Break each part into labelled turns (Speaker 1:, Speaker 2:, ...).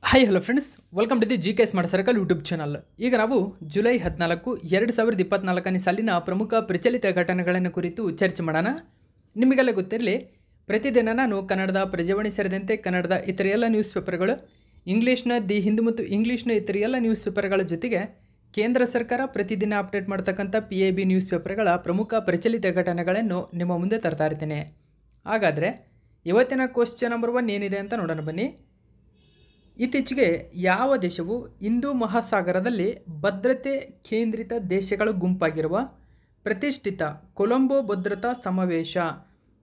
Speaker 1: Hi hello friends, welcome to the GK smart circle YouTube channel. ಈಗ ನಾವು July 14, 2024ನೇ ಸಾಲಿನ ಪ್ರಮುಖ ಪ್ರಚಲಿತ ಘಟನೆಗಳನ್ನು ಕುರಿತು ಚರ್ಚೆ ಮಾಡೋಣ. ನಿಮಗೆಲ್ಲ ಗೊತ್ತಿರಲಿ, ಪ್ರತಿದಿನ ನಾನು ಕನ್ನಡದ ಪ್ರಜಾವಾಣಿ ಸೇರಿದಂತೆ ಕನ್ನಡದ ಇತರ ಎಲ್ಲ ನ್ಯೂಸ್ ಪೇಪರ್ಗಳು, ಇಂಗ್ಲೀಷ್ನ ದಿ ಹಿಂದೂ ಮತ್ತು ಇಂಗ್ಲೀಷ್ನ ಇತರ ಎಲ್ಲ ನ್ಯೂಸ್ ಪೇಪರ್ಗಳ ಜೊತೆಗೆ ಕೇಂದ್ರ ಸರ್ಕಾರ ಪ್ರತಿದಿನ ಅಪ್ಡೇಟ್ ಮಾಡ್ತಕ್ಕಂಥ PIB ನ್ಯೂಸ್ ಪೇಪರ್ಗಳ ಪ್ರಮುಖ ಪ್ರಚಲಿತ ಘಟನೆಗಳನ್ನು ನಿಮ್ಮ ಮುಂದೆ ತರ್ತಾ ಇರ್ತೀನಿ. ಹಾಗಾದರೆ ಇವತ್ತಿನ ಕ್ವಶ್ಚನ್ ನಂಬರ್ 1 ಏನಿದೆ ಅಂತ ನೋಡೋಣ ಬನ್ನಿ. ಇತ್ತೀಚೆಗೆ ಯಾವ ದೇಶವು ಹಿಂದೂ ಮಹಾಸಾಗರದಲ್ಲಿ ಭದ್ರತೆ ಕೇಂದ್ರಿತ ದೇಶಗಳ ಗುಂಪಾಗಿರುವ ಪ್ರತಿಷ್ಠಿತ ಕೊಲಂಬೋ ಭದ್ರತಾ ಸಮಾವೇಶ,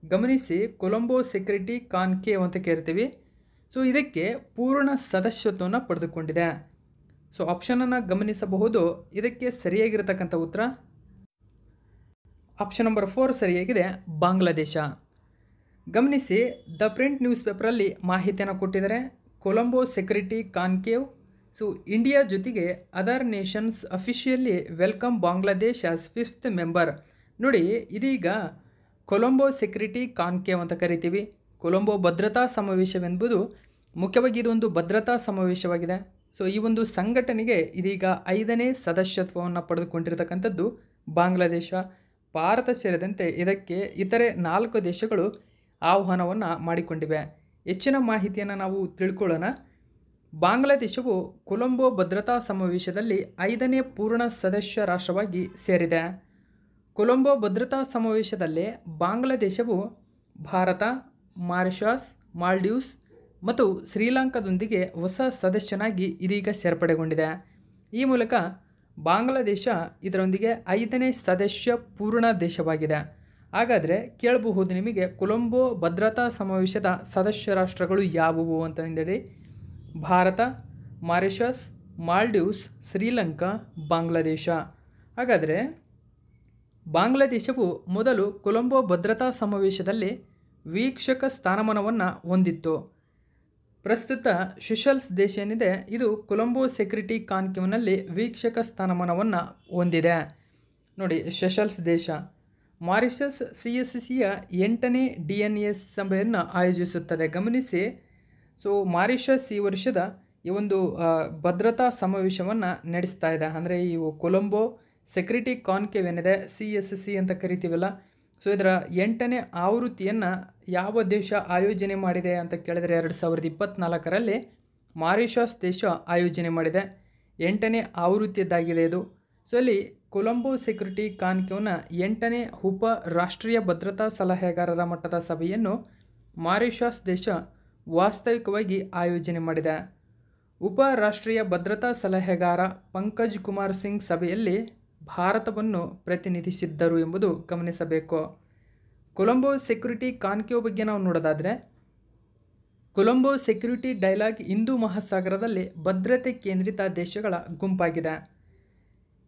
Speaker 1: ಗಮನಿಸಿ ಕೊಲಂಬೋ ಸೆಕ್ಯೂರಿಟಿ ಕಾನ್ಕ್ಲೇವ್ ಅಂತ ಕರಿತೀವಿ, ಸೊ ಇದಕ್ಕೆ ಪೂರ್ಣ ಸದಸ್ಯತ್ವವನ್ನು ಪಡೆದುಕೊಂಡಿದೆ? ಸೊ ಆಪ್ಷನನ್ನು ಗಮನಿಸಬಹುದು. ಇದಕ್ಕೆ ಸರಿಯಾಗಿರತಕ್ಕಂಥ ಉತ್ತರ ಆಪ್ಷನ್ ನಂಬರ್ 4 ಸರಿಯಾಗಿದೆ, ಬಾಂಗ್ಲಾದೇಶ. ಗಮನಿಸಿ, ದ ಪ್ರಿಂಟ್ ನ್ಯೂಸ್ ಪೇಪರಲ್ಲಿ ಮಾಹಿತಿಯನ್ನು ಕೊಟ್ಟಿದ್ದಾರೆ. Colombo security conclave, so India ಜೊತೆಗೆ other nations officially welcome Bangladesh as 5th member. ನೋಡಿ, ಇದೀಗ ಕೊಲಂಬೋ ಸೆಕ್ಯೂರಿಟಿ ಕಾನ್ಕ್ಲೇವ್ ಅಂತ ಕರಿತೀವಿ. ಕೊಲಂಬೋ ಭದ್ರತಾ ಸಮಾವೇಶವೆಂಬುದು ಮುಖ್ಯವಾಗಿ ಇದೊಂದು ಭದ್ರತಾ ಸಮಾವೇಶವಾಗಿದೆ. ಸೊ ಈ ಒಂದು ಸಂಘಟನೆಗೆ ಇದೀಗ 5ನೇ ಸದಸ್ಯತ್ವವನ್ನು ಪಡೆದುಕೊಂಡಿರತಕ್ಕಂಥದ್ದು ಬಾಂಗ್ಲಾದೇಶ. ಭಾರತ ಸೇರಿದಂತೆ ಇದಕ್ಕೆ ಇತರೆ 4 ದೇಶಗಳು ಆಹ್ವಾನವನ್ನು ಮಾಡಿಕೊಂಡಿವೆ. ಹೆಚ್ಚಿನ ಮಾಹಿತಿಯನ್ನು ನಾವು ತಿಳ್ಕೊಳ್ಳೋಣ. ಬಾಂಗ್ಲಾದೇಶವು ಕೊಲಂಬೋ ಭದ್ರತಾ ಸಮಾವೇಶದಲ್ಲಿ 5ನೇ ಪೂರ್ಣ ಸದಸ್ಯ ರಾಷ್ಟ್ರವಾಗಿ ಸೇರಿದೆ. ಕೊಲಂಬೋ ಭದ್ರತಾ ಸಮಾವೇಶದಲ್ಲಿ ಬಾಂಗ್ಲಾದೇಶವು ಭಾರತ, ಮಾರಿಷಸ್, ಮಾಲ್ಡೀವ್ಸ್ ಮತ್ತು ಶ್ರೀಲಂಕಾದೊಂದಿಗೆ ಹೊಸ ಸದಸ್ಯನಾಗಿ ಇದೀಗ ಸೇರ್ಪಡೆಗೊಂಡಿದೆ. ಈ ಮೂಲಕ ಬಾಂಗ್ಲಾದೇಶ ಇದರೊಂದಿಗೆ 5ನೇ ಸದಸ್ಯ ಪೂರ್ಣ ದೇಶವಾಗಿದೆ. ಹಾಗಾದರೆ ಕೇಳಬಹುದು ನಿಮಗೆ, ಕೊಲಂಬೋ ಭದ್ರತಾ ಸಮಾವೇಶದ ಸದಸ್ಯ ರಾಷ್ಟ್ರಗಳು ಯಾವುವು ಅಂತಂದೇಳಿ. ಭಾರತ, ಮಾರಿಷಸ್, ಮಾಲ್ಡೀವ್ಸ್, ಶ್ರೀಲಂಕಾ, ಬಾಂಗ್ಲಾದೇಶ. ಹಾಗಾದರೆ ಬಾಂಗ್ಲಾದೇಶವು ಮೊದಲು ಕೊಲಂಬೋ ಭದ್ರತಾ ಸಮಾವೇಶದಲ್ಲಿ ವೀಕ್ಷಕ ಸ್ಥಾನಮಾನವನ್ನು ಹೊಂದಿತ್ತು. ಪ್ರಸ್ತುತ ಸೆಷಲ್ಸ್ ದೇಶ ಏನಿದೆ, ಇದು ಕೊಲಂಬೋ ಸೆಕ್ಯೂರಿಟಿ ಕಾನ್ಕ್ಲೇವ್ನಲ್ಲಿ ವೀಕ್ಷಕ ಸ್ಥಾನಮಾನವನ್ನು ಹೊಂದಿದೆ. ನೋಡಿ, ಸೆಷಲ್ಸ್ ದೇಶ. ಮಾರಿಷಸ್ CSCಯ 8ನೇ DNAS ಸಭೆಯನ್ನು ಆಯೋಜಿಸುತ್ತದೆ. ಗಮನಿಸಿ, ಸೊ ಮಾರಿಷಸ್ ಈ ವರ್ಷದ ಈ ಒಂದು ಭದ್ರತಾ ಸಮಾವೇಶವನ್ನು ನಡೆಸ್ತಾ ಇದೆ. ಅಂದರೆ ಈ ಕೊಲಂಬೋ ಸೆಕ್ಯೂರಿಟಿ ಕಾನ್ಕ್ಲೇವ್ ಏನಿದೆ, CSC ಅಂತ ಕರಿತೀವಲ್ಲ, ಸೊ ಇದರ 8ನೇ ಆವೃತ್ತಿಯನ್ನು ಯಾವ ದೇಶ ಆಯೋಜನೆ ಮಾಡಿದೆ ಅಂತ ಕೇಳಿದರೆ 2024ರಲ್ಲಿ ಮಾರಿಷಸ್ ದೇಶ ಆಯೋಜನೆ ಮಾಡಿದೆ. 8ನೇ ಆವೃತ್ತಿಯದ್ದಾಗಿದೆ ಇದು. ಸೊ ಇಲ್ಲಿ ಕೊಲಂಬೋ ಸೆಕ್ಯೂರಿಟಿ ಕಾನ್ಕ್ಲೇವ್ನ 8ನೇ ಉಪ ರಾಷ್ಟ್ರೀಯ ಭದ್ರತಾ ಸಲಹೆಗಾರರ ಮಟ್ಟದ ಸಭೆಯನ್ನು ಮಾರಿಷಸ್ ದೇಶ ವಾಸ್ತವಿಕವಾಗಿ ಆಯೋಜನೆ ಮಾಡಿದೆ. ಉಪ ರಾಷ್ಟ್ರೀಯ ಭದ್ರತಾ ಸಲಹೆಗಾರ ಪಂಕಜ್ ಕುಮಾರ್ ಸಿಂಗ್ ಸಭೆಯಲ್ಲಿ ಭಾರತವನ್ನು ಪ್ರತಿನಿಧಿಸಿದ್ದರು ಎಂಬುದು ಗಮನಿಸಬೇಕು. ಕೊಲಂಬೋ ಸೆಕ್ಯೂರಿಟಿ ಕಾನ್ಕ್ಲೇವ್ ಬಗ್ಗೆ ನಾವು ನೋಡೋದಾದರೆ, ಕೊಲಂಬೋ ಸೆಕ್ಯೂರಿಟಿ ಡೈಲಾಗ್ ಹಿಂದೂ ಮಹಾಸಾಗರದಲ್ಲಿ ಭದ್ರತೆ ಕೇಂದ್ರಿತ ದೇಶಗಳ ಗುಂಪಾಗಿದೆ.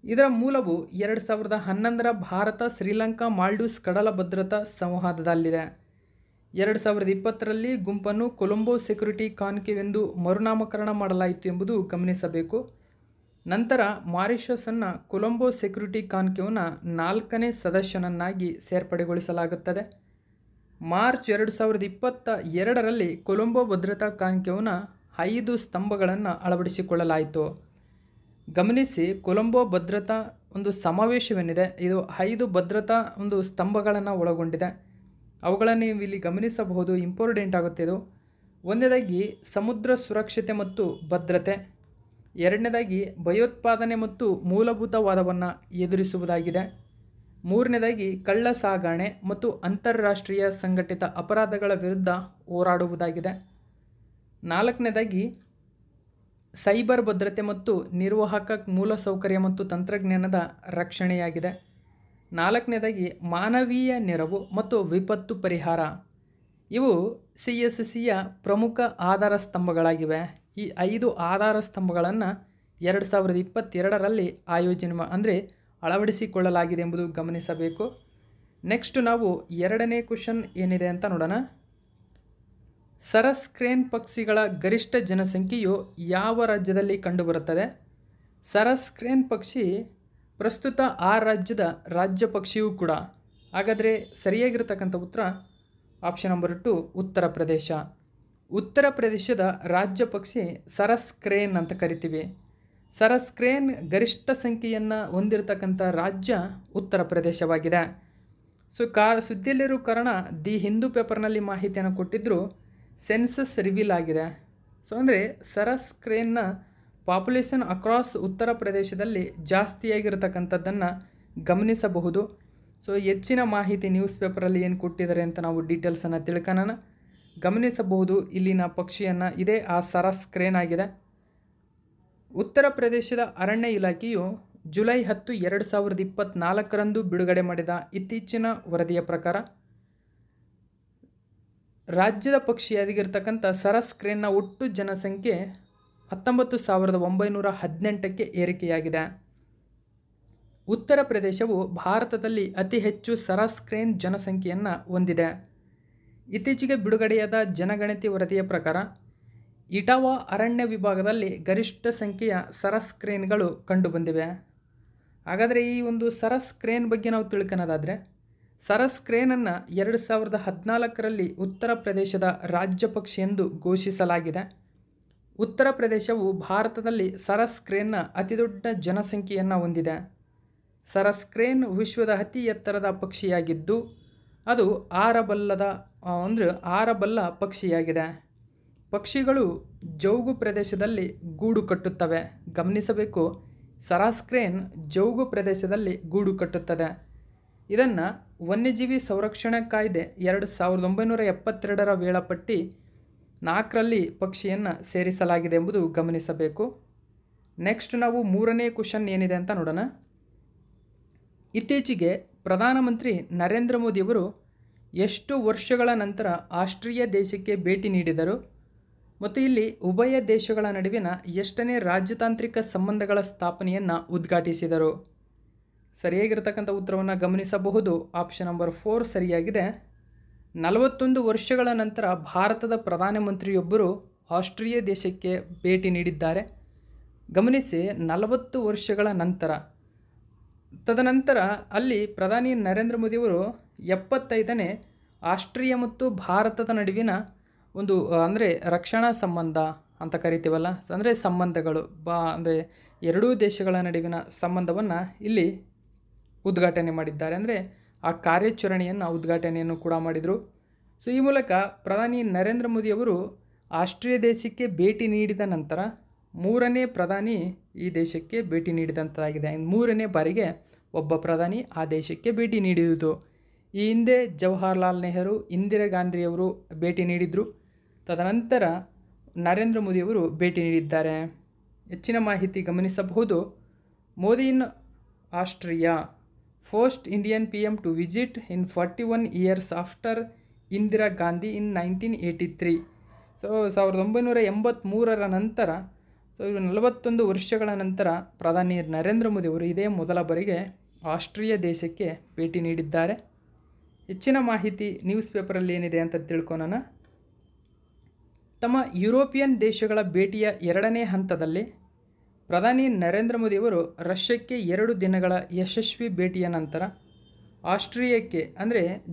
Speaker 1: ಇದರ ಮೂಲವು 2011ರ ಭಾರತ, ಶ್ರೀಲಂಕಾ, ಮಾಲ್ಡೀವ್ಸ್ ಕಡಲ ಭದ್ರತಾ ಸಂವಾದದಲ್ಲಿದೆ. 2020ರಲ್ಲಿ ಗುಂಪನ್ನು ಕೊಲಂಬೋ ಸೆಕ್ಯೂರಿಟಿ ಕಾನ್ಕ್ಲೇವ್ ಎಂದು ಮರುನಾಮಕರಣ ಮಾಡಲಾಯಿತು ಎಂಬುದು ಗಮನಿಸಬೇಕು. ನಂತರ ಮಾರಿಷಸನ್ನು ಕೊಲಂಬೋ ಸೆಕ್ಯೂರಿಟಿ ಕಾನ್ಕ್ಲೇವ್ನ 4ನೇ ಸದಸ್ಯನನ್ನಾಗಿ ಸೇರ್ಪಡೆಗೊಳಿಸಲಾಗುತ್ತದೆ. ಮಾರ್ಚ್ 2022ರಲ್ಲಿ ಕೊಲಂಬೋ ಭದ್ರತಾ ಕಾನ್ಕ್ಲೇವ್ನ 5 ಸ್ತಂಭಗಳನ್ನು ಅಳವಡಿಸಿಕೊಳ್ಳಲಾಯಿತು. ಗಮನಿಸಿ, ಕೊಲಂಬೋ ಭದ್ರತಾ ಒಂದು ಸಮಾವೇಶವೇನಿದೆ, ಇದು 5 ಭದ್ರತಾ ಒಂದು ಸ್ತಂಭಗಳನ್ನು ಒಳಗೊಂಡಿದೆ. ಅವುಗಳನ್ನು ನೀವು ಇಲ್ಲಿ ಗಮನಿಸಬಹುದು, ಇಂಪಾರ್ಟೆಂಟ್ ಆಗುತ್ತೆ ಇದು. ಒಂದನೇದಾಗಿ ಸಮುದ್ರ ಸುರಕ್ಷತೆ ಮತ್ತು ಭದ್ರತೆ, ಎರಡನೇದಾಗಿ ಭಯೋತ್ಪಾದನೆ ಮತ್ತು ಮೂಲಭೂತವಾದವನ್ನು ಎದುರಿಸುವುದಾಗಿದೆ, ಮೂರನೇದಾಗಿ ಕಳ್ಳ ಸಾಗಣೆ ಮತ್ತು ಅಂತಾರಾಷ್ಟ್ರೀಯ ಸಂಘಟಿತ ಅಪರಾಧಗಳ ವಿರುದ್ಧ ಹೋರಾಡುವುದಾಗಿದೆ, ನಾಲ್ಕನೇದಾಗಿ ಸೈಬರ್ ಭದ್ರತೆ ಮತ್ತು ನಿರ್ವಾಹಕ ಮೂಲಸೌಕರ್ಯ ಮತ್ತು ತಂತ್ರಜ್ಞಾನದ ರಕ್ಷಣೆಯಾಗಿದೆ, ನಾಲ್ಕನೇದಾಗಿ ಮಾನವೀಯ ನೆರವು ಮತ್ತು ವಿಪತ್ತು ಪರಿಹಾರ. ಇವು CSCಯ ಪ್ರಮುಖ ಆಧಾರ ಸ್ತಂಭಗಳಾಗಿವೆ. ಈ 5 ಆಧಾರ ಸ್ತಂಭಗಳನ್ನು 2022ರಲ್ಲಿ ಆಯೋಜನೆ ಅಂದರೆ ಅಳವಡಿಸಿಕೊಳ್ಳಲಾಗಿದೆ ಎಂಬುದು ಗಮನಿಸಬೇಕು. ನೆಕ್ಸ್ಟ್ ನಾವು 2ನೇ ಕ್ವೆಶ್ಚನ್ ಏನಿದೆ ಅಂತ ನೋಡೋಣ. ಸರಸ್ ಕ್ರೇನ್ ಪಕ್ಷಿಗಳ ಗರಿಷ್ಠ ಜನಸಂಖ್ಯೆಯು ಯಾವ ರಾಜ್ಯದಲ್ಲಿ ಕಂಡುಬರುತ್ತದೆ? ಸರಸ್ ಕ್ರೇನ್ ಪಕ್ಷಿ ಪ್ರಸ್ತುತ ಆ ರಾಜ್ಯದ ರಾಜ್ಯ ಪಕ್ಷಿಯೂ ಕೂಡ. ಹಾಗಾದರೆ ಸರಿಯಾಗಿರ್ತಕ್ಕಂಥ ಉತ್ತರ ಆಪ್ಷನ್ ನಂಬರ್ 2, ಉತ್ತರ ಪ್ರದೇಶ. ಉತ್ತರ ಪ್ರದೇಶದ ರಾಜ್ಯ ಪಕ್ಷಿ ಸರಸ್ ಕ್ರೇನ್ ಅಂತ ಕರಿತೀವಿ. ಸರಸ್ ಕ್ರೇನ್ ಗರಿಷ್ಠ ಸಂಖ್ಯೆಯನ್ನು ಹೊಂದಿರತಕ್ಕಂಥ ರಾಜ್ಯ ಉತ್ತರ ಪ್ರದೇಶವಾಗಿದೆ. ಸುದ್ದಿಯಲ್ಲಿರೋ ಕಾರಣ ದಿ ಹಿಂದೂ ಪೇಪರ್ನಲ್ಲಿ ಮಾಹಿತಿಯನ್ನು ಕೊಟ್ಟಿದ್ದರು. ಸೆನ್ಸಸ್ ರಿವೀಲ್ ಆಗಿದೆ. ಅಂದರೆ ಸರಸ್ ಕ್ರೇನ್ನ ಪಾಪ್ಯುಲೇಷನ್ ಅಕ್ರಾಸ್ ಉತ್ತರ ಪ್ರದೇಶದಲ್ಲಿ ಜಾಸ್ತಿಯಾಗಿರತಕ್ಕಂಥದ್ದನ್ನು ಗಮನಿಸಬಹುದು. ಹೆಚ್ಚಿನ ಮಾಹಿತಿ ನ್ಯೂಸ್ ಪೇಪರಲ್ಲಿ ಏನು ಕೊಟ್ಟಿದ್ದಾರೆ ಅಂತ ನಾವು ಡೀಟೇಲ್ಸನ್ನು ತಿಳ್ಕೊಳ್ಳೋಣ. ಗಮನಿಸಬಹುದು ಇಲ್ಲಿನ ಪಕ್ಷಿಯನ್ನು, ಇದೇ ಆ ಸರಸ್ ಕ್ರೇನ್ ಆಗಿದೆ. ಉತ್ತರ ಪ್ರದೇಶದ ಅರಣ್ಯ ಇಲಾಖೆಯು ಜುಲೈ 10, 2024ರಂದು ಬಿಡುಗಡೆ ಮಾಡಿದ ಇತ್ತೀಚಿನ ವರದಿಯ ಪ್ರಕಾರ ರಾಜ್ಯದ ಪಕ್ಷಿಯಾಗಿರ್ತಕ್ಕಂಥ ಸರಸ್ ಕ್ರೇನ್ನ ಒಟ್ಟು ಜನಸಂಖ್ಯೆ 19,918ಕ್ಕೆ ಏರಿಕೆಯಾಗಿದೆ. ಉತ್ತರ ಪ್ರದೇಶವು ಭಾರತದಲ್ಲಿ ಅತಿ ಹೆಚ್ಚು ಸರಸ್ ಕ್ರೇನ್ ಜನಸಂಖ್ಯೆಯನ್ನು ಹೊಂದಿದೆ. ಇತ್ತೀಚೆಗೆ ಬಿಡುಗಡೆಯಾದ ಜನಗಣತಿ ವರದಿಯ ಪ್ರಕಾರ ಇಟಾವಾ ಅರಣ್ಯ ವಿಭಾಗದಲ್ಲಿ ಗರಿಷ್ಠ ಸಂಖ್ಯೆಯ ಸರಸ್ ಕ್ರೇನ್ಗಳು ಕಂಡುಬಂದಿವೆ. ಹಾಗಾದರೆ ಈ ಒಂದು ಸರಸ್ ಕ್ರೇನ್ ಬಗ್ಗೆ ನಾವು ತಿಳ್ಕೊಳ್ಳೋದಾದರೆ, ಸರಸ್ ಕ್ರೇನನ್ನು 2014ರಲ್ಲಿ ಉತ್ತರ ಪ್ರದೇಶದ ರಾಜ್ಯ ಪಕ್ಷಿ ಎಂದು ಘೋಷಿಸಲಾಗಿದೆ. ಉತ್ತರ ಪ್ರದೇಶವು ಭಾರತದಲ್ಲಿ ಸರಸ್ ಕ್ರೇನ್ನ ಅತಿದೊಡ್ಡ ಜನಸಂಖ್ಯೆಯನ್ನು ಹೊಂದಿದೆ. ಸರಸ್ ಕ್ರೇನ್ ವಿಶ್ವದ ಅತಿ ಎತ್ತರದ ಪಕ್ಷಿಯಾಗಿದ್ದು ಅದು ಹಾರಬಲ್ಲ ಪಕ್ಷಿಯಾಗಿದೆ. ಪಕ್ಷಿಗಳು ಜೌಗು ಪ್ರದೇಶದಲ್ಲಿ ಗೂಡು ಕಟ್ಟುತ್ತವೆ. ಗಮನಿಸಬೇಕು, ಸರಸ್ ಕ್ರೇನ್ ಜೌಗು ಪ್ರದೇಶದಲ್ಲಿ ಗೂಡು ಕಟ್ಟುತ್ತದೆ. ಇದನ್ನು ವನ್ಯಜೀವಿ ಸಂರಕ್ಷಣಾ ಕಾಯ್ದೆ 1972ರ ವೇಳಾಪಟ್ಟಿ 4ರಲ್ಲಿ ಪಕ್ಷಿಯನ್ನು ಸೇರಿಸಲಾಗಿದೆ ಎಂಬುದು ಗಮನಿಸಬೇಕು. ನೆಕ್ಸ್ಟ್ ನಾವು 3ನೇ ಕ್ವಶನ್ ಏನಿದೆ ಅಂತ ನೋಡೋಣ. ಇತ್ತೀಚೆಗೆ ಪ್ರಧಾನಮಂತ್ರಿ ನರೇಂದ್ರ ಮೋದಿಯವರು ಎಷ್ಟು ವರ್ಷಗಳ ನಂತರ ಆಸ್ಟ್ರಿಯಾ ದೇಶಕ್ಕೆ ಭೇಟಿ ನೀಡಿದರು ಮತ್ತು ಇಲ್ಲಿ ಉಭಯ ದೇಶಗಳ ನಡುವಿನ ಎಷ್ಟನೇ ರಾಜತಾಂತ್ರಿಕ ಸಂಬಂಧಗಳ ಸ್ಥಾಪನೆಯನ್ನು ಉದ್ಘಾಟಿಸಿದರು? ಸರಿಯಾಗಿರ್ತಕ್ಕಂಥ ಉತ್ತರವನ್ನು ಗಮನಿಸಬಹುದು. ಆಪ್ಷನ್ ನಂಬರ್ 4 ಸರಿಯಾಗಿದೆ. 41 ವರ್ಷಗಳ ನಂತರ ಭಾರತದ ಪ್ರಧಾನಮಂತ್ರಿಯೊಬ್ಬರು ಆಸ್ಟ್ರಿಯಾ ದೇಶಕ್ಕೆ ಭೇಟಿ ನೀಡಿದ್ದಾರೆ. ಗಮನಿಸಿ, 40 ವರ್ಷಗಳ ನಂತರ. ತದನಂತರ ಅಲ್ಲಿ ಪ್ರಧಾನಿ ನರೇಂದ್ರ ಮೋದಿಯವರು 75ನೇ ಆಸ್ಟ್ರಿಯಾ ಮತ್ತು ಭಾರತದ ನಡುವಿನ ಒಂದು ರಕ್ಷಣಾ ಸಂಬಂಧ ಅಂತ ಕರಿತೀವಲ್ಲ, ಸಂಬಂಧಗಳು ಎರಡೂ ದೇಶಗಳ ನಡುವಿನ ಸಂಬಂಧವನ್ನು ಇಲ್ಲಿ ಉದ್ಘಾಟನೆ ಮಾಡಿದ್ದಾರೆ. ಆ ಕಾರ್ಯಾಚರಣೆಯನ್ನು ಉದ್ಘಾಟನೆಯನ್ನು ಕೂಡ ಮಾಡಿದರು. ಈ ಮೂಲಕ ಪ್ರಧಾನಿ ನರೇಂದ್ರ ಮೋದಿಯವರು ಆಸ್ಟ್ರಿಯಾ ದೇಶಕ್ಕೆ ಭೇಟಿ ನೀಡಿದ ನಂತರ 3ನೇ ಪ್ರಧಾನಿ ಈ ದೇಶಕ್ಕೆ ಭೇಟಿ ನೀಡಿದಂತಾಗಿದೆ. 3ನೇ ಬಾರಿಗೆ ಒಬ್ಬ ಪ್ರಧಾನಿ ಆ ದೇಶಕ್ಕೆ ಭೇಟಿ ನೀಡಿರುವುದು. ಈ ಹಿಂದೆ ಜವಾಹರ್ಲಾಲ್ ನೆಹರು, ಇಂದಿರಾ ಗಾಂಧಿಯವರು ಭೇಟಿ ನೀಡಿದರು. ತದನಂತರ ನರೇಂದ್ರ ಮೋದಿಯವರು ಭೇಟಿ ನೀಡಿದ್ದಾರೆ. ಹೆಚ್ಚಿನ ಮಾಹಿತಿ ಗಮನಿಸಬಹುದು. Modi in Austria, first Indian PM to visit in 41 years after Indira Gandhi in 1983. 1983ರ ನಂತರ 41 ವರ್ಷಗಳ ನಂತರ ಪ್ರಧಾನಿ ನರೇಂದ್ರ ಮೋದಿಯವರು ಇದೇ ಮೊದಲ ಬಾರಿಗೆ ಆಸ್ಟ್ರಿಯಾ ದೇಶಕ್ಕೆ ಭೇಟಿ ನೀಡಿದ್ದಾರೆ. ಹೆಚ್ಚಿನ ಮಾಹಿತಿ ನ್ಯೂಸ್ ಪೇಪರಲ್ಲಿ ಏನಿದೆ ಅಂತ ತಿಳ್ಕೊಳ್ಳೋಣ. ತಮ್ಮ ಯುರೋಪಿಯನ್ ದೇಶಗಳ ಭೇಟಿಯ 2ನೇ ಹಂತದಲ್ಲಿ ಪ್ರಧಾನಿ ನರೇಂದ್ರ ಮೋದಿಯವರು ರಷ್ಯಾಕ್ಕೆ 2 ದಿನಗಳ ಯಶಸ್ವಿ ಭೇಟಿಯ ನಂತರ ಆಸ್ಟ್ರಿಯಾಕ್ಕೆ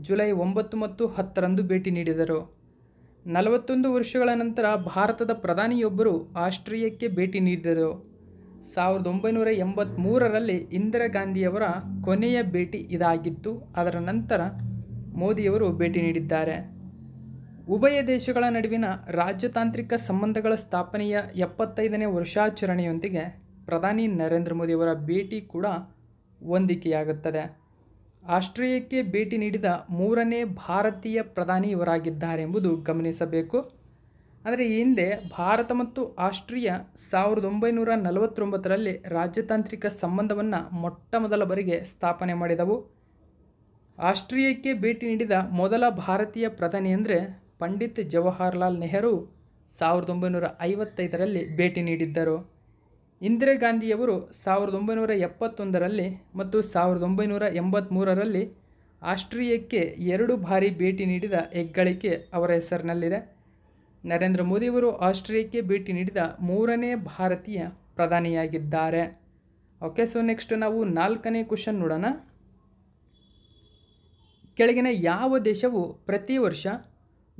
Speaker 1: ಜುಲೈ 9 ಮತ್ತು 10ರಂದು ಭೇಟಿ ನೀಡಿದರು. 41 ವರ್ಷಗಳ ನಂತರ ಭಾರತದ ಪ್ರಧಾನಿಯೊಬ್ಬರು ಆಸ್ಟ್ರಿಯಾಕ್ಕೆ ಭೇಟಿ ನೀಡಿದರು. 1983ರಲ್ಲಿ ಇಂದಿರಾ ಗಾಂಧಿಯವರ ಕೊನೆಯ ಭೇಟಿ ಇದಾಗಿತ್ತು. ಅದರ ನಂತರ ಮೋದಿಯವರು ಭೇಟಿ ನೀಡಿದ್ದಾರೆ. ಉಭಯ ದೇಶಗಳ ನಡುವಿನ ರಾಜತಾಂತ್ರಿಕ ಸಂಬಂಧಗಳ ಸ್ಥಾಪನೆಯ 75ನೇ ವರ್ಷಾಚರಣೆಯೊಂದಿಗೆ ಪ್ರಧಾನಿ ನರೇಂದ್ರ ಮೋದಿಯವರ ಭೇಟಿ ಕೂಡ ಹೊಂದಿಕೆಯಾಗುತ್ತದೆ. ಆಸ್ಟ್ರಿಯಾಕ್ಕೆ ಭೇಟಿ ನೀಡಿದ 3ನೇ ಭಾರತೀಯ ಪ್ರಧಾನಿ ಇವರಾಗಿದ್ದಾರೆ ಎಂಬುದು ಗಮನಿಸಬೇಕು. ಈ ಹಿಂದೆ ಭಾರತ ಮತ್ತು ಆಸ್ಟ್ರಿಯಾ 1949ರಲ್ಲಿ ರಾಜತಾಂತ್ರಿಕ ಸಂಬಂಧವನ್ನು ಮೊಟ್ಟ ಮೊದಲ ಬಾರಿಗೆ ಸ್ಥಾಪನೆ ಮಾಡಿದವು. ಆಸ್ಟ್ರಿಯಾಕ್ಕೆ ಭೇಟಿ ನೀಡಿದ ಮೊದಲ ಭಾರತೀಯ ಪ್ರಧಾನಿ ಪಂಡಿತ್ ಜವಾಹರ್ಲಾಲ್ ನೆಹರು 1955ರಲ್ಲಿ ಭೇಟಿ ನೀಡಿದ್ದರು. ಇಂದಿರಾ ಗಾಂಧಿಯವರು 1971ರಲ್ಲಿ ಮತ್ತು 1983ರಲ್ಲಿ ಆಸ್ಟ್ರಿಯಾಕ್ಕೆ 2 ಬಾರಿ ಭೇಟಿ ನೀಡಿದ ಹೆಗ್ಗಳಿಕೆ ಅವರ ಹೆಸರಿನಲ್ಲಿದೆ. ನರೇಂದ್ರ ಮೋದಿಯವರು ಆಸ್ಟ್ರಿಯಾಕ್ಕೆ ಭೇಟಿ ನೀಡಿದ 3ನೇ ಭಾರತೀಯ ಪ್ರಧಾನಿಯಾಗಿದ್ದಾರೆ. ಓಕೆ, ನೆಕ್ಸ್ಟ್ ನಾವು 4ನೇ ಕ್ವಶನ್ ನೋಡೋಣ. ಕೆಳಗಿನ ಯಾವ ದೇಶವು ಪ್ರತಿ ವರ್ಷ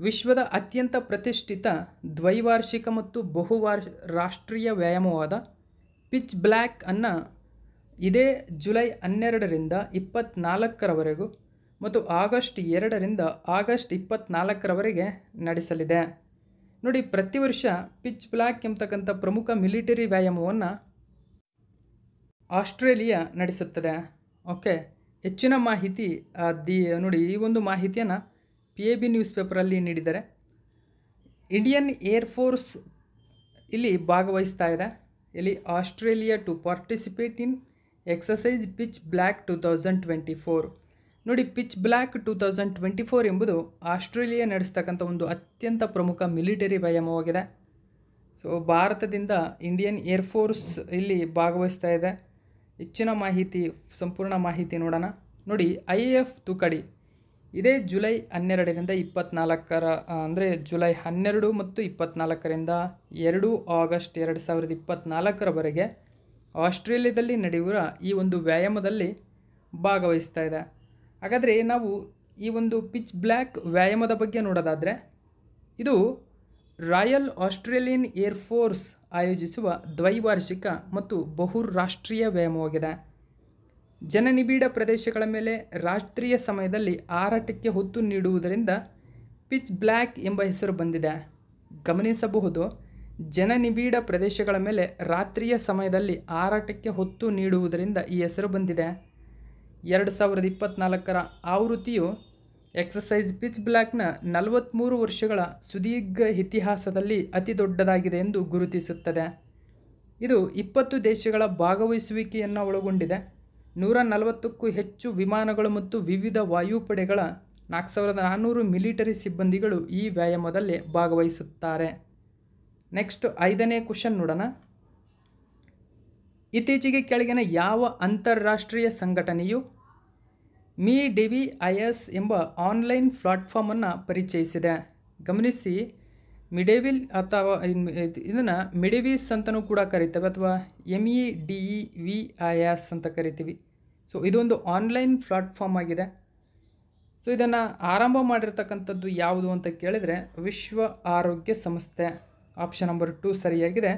Speaker 1: ವಿಶ್ವದ ಅತ್ಯಂತ ಪ್ರತಿಷ್ಠಿತ ದ್ವೈವಾರ್ಷಿಕ ಮತ್ತು ರಾಷ್ಟ್ರೀಯ ವ್ಯಾಯಾಮವಾದ ಪಿಚ್ ಬ್ಲ್ಯಾಕ್ ಅನ್ನು ಇದೇ ಜುಲೈ 12ರಿಂದ 24ರವರೆಗೂ ಮತ್ತು ಆಗಸ್ಟ್ 2ರಿಂದ ಆಗಸ್ಟ್ 24ರವರೆಗೆ ನಡೆಸಲಿದೆ. ನೋಡಿ, ಪ್ರತಿ ವರ್ಷ ಪಿಚ್ ಬ್ಲ್ಯಾಕ್ ಎಂಬತಕ್ಕಂಥ ಪ್ರಮುಖ ಮಿಲಿಟರಿ ವ್ಯಾಯಾಮವನ್ನು ಆಸ್ಟ್ರೇಲಿಯಾ ನಡೆಸುತ್ತದೆ. ಓಕೆ, ಹೆಚ್ಚಿನ ಮಾಹಿತಿ ನೋಡಿ, ಈ ಒಂದು ಮಾಹಿತಿಯನ್ನು PAB ನ್ಯೂಸ್ ಪೇಪರಲ್ಲಿ ನೀಡಿದ್ದಾರೆ. ಇಂಡಿಯನ್ ಏರ್ಫೋರ್ಸ್ ಇಲ್ಲಿ ಭಾಗವಹಿಸ್ತಾ ಇದೆ. ಇಲ್ಲಿ Australia to participate in exercise pitch black 2024. ನೋಡಿ, ಪಿಚ್ ಬ್ಲ್ಯಾಕ್ 2024 ಎಂಬುದು ಆಸ್ಟ್ರೇಲಿಯಾ ನಡೆಸ್ತಕ್ಕಂಥ ಒಂದು ಅತ್ಯಂತ ಪ್ರಮುಖ ಮಿಲಿಟರಿ ವ್ಯಾಯಾಮವಾಗಿದೆ. ಸೊ ಭಾರತದಿಂದ ಇಂಡಿಯನ್ ಏರ್ಫೋರ್ಸ್ ಇಲ್ಲಿ ಭಾಗವಹಿಸ್ತಾ ಇದೆ. ಹೆಚ್ಚಿನ ಮಾಹಿತಿ, ಸಂಪೂರ್ಣ ಮಾಹಿತಿ ನೋಡೋಣ. ನೋಡಿ, IAF ತುಕಡಿ ಇದೇ ಜುಲೈ 12ರಿಂದ 24 ಅಂದರೆ ಜುಲೈ 12 ಮತ್ತು 24ರಿಂದ 2 ಆಗಸ್ಟ್ 2024ರವರೆಗೆ ಆಸ್ಟ್ರೇಲಿಯಾದಲ್ಲಿ ನಡೆಯುವ ಈ ಒಂದು ವ್ಯಾಯಾಮದಲ್ಲಿ ಭಾಗವಹಿಸ್ತಾ ಇದೆ. ಹಾಗಾದರೆ ನಾವು ಈ ಒಂದು ಪಿಚ್ ಬ್ಲ್ಯಾಕ್ ವ್ಯಾಯಾಮದ ಬಗ್ಗೆ ನೋಡೋದಾದರೆ, ಇದು ರಾಯಲ್ ಆಸ್ಟ್ರೇಲಿಯನ್ ಏರ್ಫೋರ್ಸ್ ಆಯೋಜಿಸುವ ದ್ವೈವಾರ್ಷಿಕ ಮತ್ತು ಬಹುರಾಷ್ಟ್ರೀಯ ವ್ಯಾಯಾಮವಾಗಿದೆ. ಜನನಿಬಿಡ ಪ್ರದೇಶಗಳ ಮೇಲೆ ರಾತ್ರಿಯ ಸಮಯದಲ್ಲಿ ಹಾರಾಟಕ್ಕೆ ಒತ್ತು ನೀಡುವುದರಿಂದ ಪಿಚ್ ಬ್ಲ್ಯಾಕ್ ಎಂಬ ಹೆಸರು ಬಂದಿದೆ. ಗಮನಿಸಬಹುದು, ಜನನಿಬಿಡ ಪ್ರದೇಶಗಳ ಮೇಲೆ ರಾತ್ರಿಯ ಸಮಯದಲ್ಲಿ ಹಾರಾಟಕ್ಕೆ ಒತ್ತು ನೀಡುವುದರಿಂದ ಈ ಹೆಸರು ಬಂದಿದೆ. 2024ರ ಆವೃತ್ತಿಯು ಎಕ್ಸಸೈಸ್ ಪಿಚ್ ಬ್ಲ್ಯಾಕ್ನ 43 ವರ್ಷಗಳ ಸುದೀರ್ಘ ಇತಿಹಾಸದಲ್ಲಿ ಅತಿ ದೊಡ್ಡದಾಗಿದೆ ಎಂದು ಗುರುತಿಸುತ್ತದೆ. ಇದು 20 ದೇಶಗಳ ಭಾಗವಹಿಸುವಿಕೆಯನ್ನು ಒಳಗೊಂಡಿದೆ. 140ಕ್ಕೂ ಹೆಚ್ಚು ವಿಮಾನಗಳು ಮತ್ತು ವಿವಿಧ ವಾಯುಪಡೆಗಳ 4400 ಮಿಲಿಟರಿ ಸಿಬ್ಬಂದಿಗಳು ಈ ವ್ಯಾಯಾಮದಲ್ಲಿ ಭಾಗವಹಿಸುತ್ತಾರೆ. ನೆಕ್ಸ್ಟ್ 5ನೇ ಕ್ವಶನ್ ನೋಡೋಣ. ಇತ್ತೀಚೆಗೆ ಕೆಳಗಿನ ಯಾವ ಅಂತಾರಾಷ್ಟ್ರೀಯ ಸಂಘಟನೆಯು ಮಿಡೆವಿಐಎಸ್ ಎಂಬ ಆನ್ಲೈನ್ ಪ್ಲಾಟ್ಫಾರ್ಮನ್ನು ಪರಿಚಯಿಸಿದೆ? ಗಮನಿಸಿ, ಮಿಡೆವಿಲ್ ಅಥವಾ ಇದನ್ನು ಮಿಡೆವಿಸ್ ಅಂತಲೂ ಕೂಡ ಕರಿತೇವೆ ಅಥವಾ MEDEVIS ಅಂತ ಕರಿತೀವಿ. ಸೊ ಇದೊಂದು ಆನ್ಲೈನ್ ಪ್ಲಾಟ್ಫಾರ್ಮ್ ಆಗಿದೆ. ಸೊ ಇದನ್ನು ಆರಂಭ ಮಾಡಿರ್ತಕ್ಕಂಥದ್ದು ಯಾವುದು ಅಂತ ಕೇಳಿದರೆ ವಿಶ್ವ ಆರೋಗ್ಯ ಸಂಸ್ಥೆ. ಆಪ್ಷನ್ ನಂಬರ್ 2 ಸರಿಯಾಗಿದೆ.